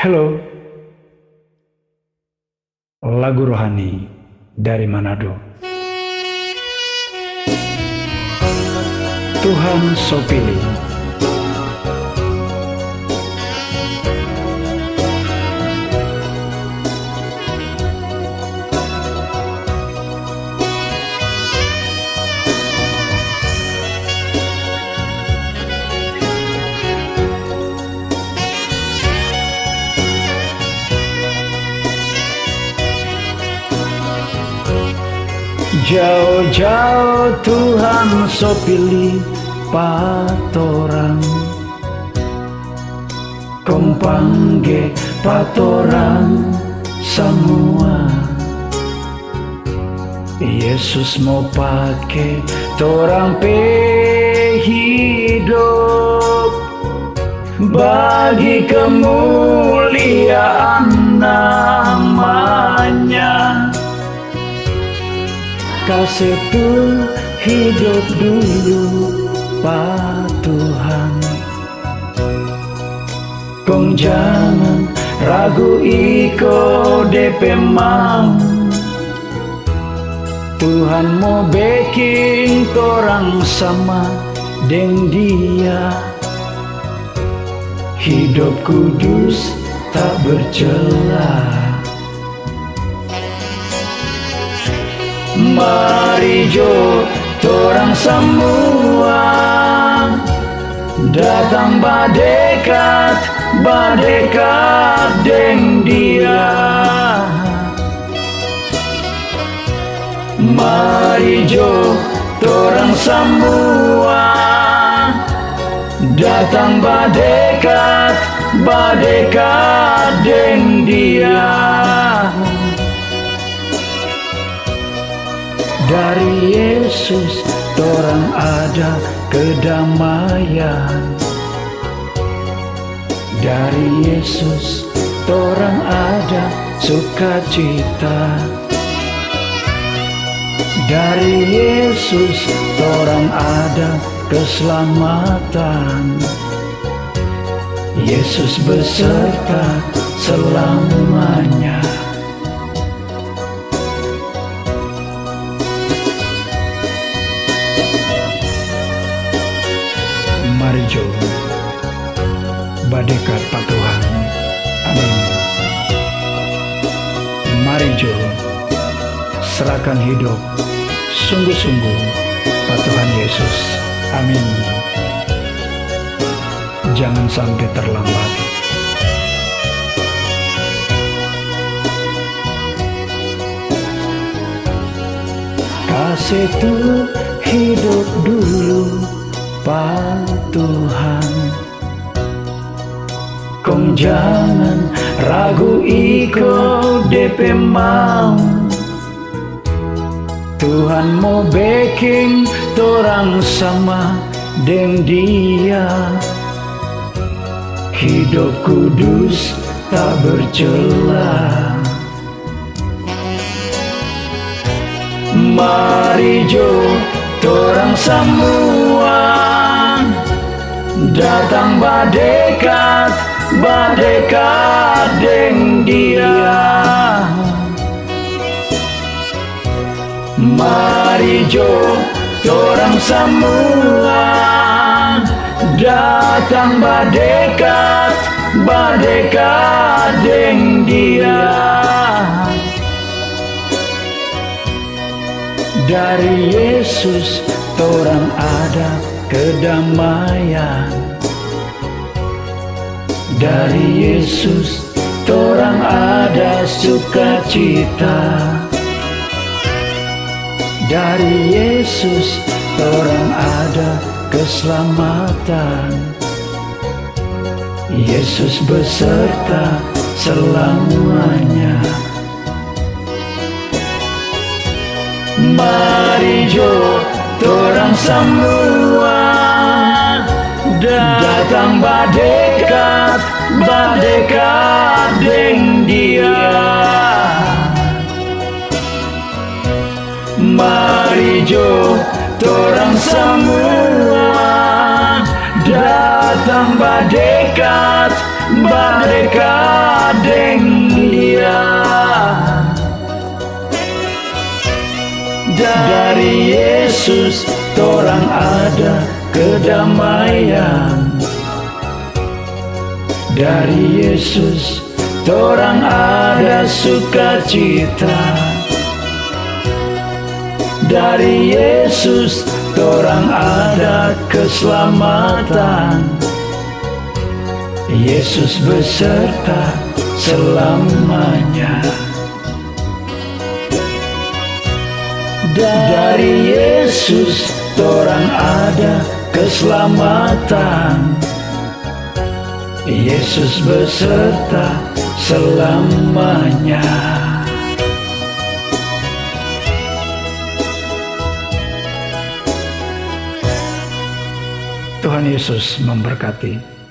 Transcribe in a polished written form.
Halo, lagu rohani dari Manado. Tuhan so pilih. Jauh-jauh Tuhan so pilih patorang, kong pangge patorang semua. Yesus mau pakai torang pe hidup bagi kemuliaan namanya. Kasih tuh hidup dulu Pak Tuhan, kong jangan ragu iko DP mau. Tuhan mau bikin orang sama deng Dia, hidup kudus tak bercela. Mari jo torang semua datang badekat deng Dia. Mari jo torang semua datang badekat deng Dia. Dari Yesus torang ada kedamaian. Dari Yesus torang ada sukacita. Dari Yesus torang ada keselamatan. Yesus beserta selamanya. Mari jo badekat Pak Tuhan. Amin. Mari jo serahkan hidup sungguh-sungguh Pak Tuhan Yesus. Amin. Jangan sampai terlambat. Kasih tuh hidup dulu Pak Tuhan, kong jangan ragu iko DP mau. Tuhan mau bikin torang sama deng Dia, hidup kudus tak bercela. Mari jo torang semua datang badekat deng Dia. Mari jo torang semua datang badekat deng Dia. Dari Yesus torang ada kedamaian. Dari Yesus torang ada sukacita. Dari Yesus torang ada keselamatan. Yesus beserta selamanya. Mari jo torang semua datang badekat deng Dia. Mari jo torang semua datang tambah dekat dengan Dia. Dari Yesus torang ada kedamaian. Dari Yesus torang ada sukacita. Dari Yesus torang ada keselamatan. Yesus beserta selamanya. Dari Yesus torang ada keselamatan. Yesus beserta selamanya. Tuhan Yesus memberkati.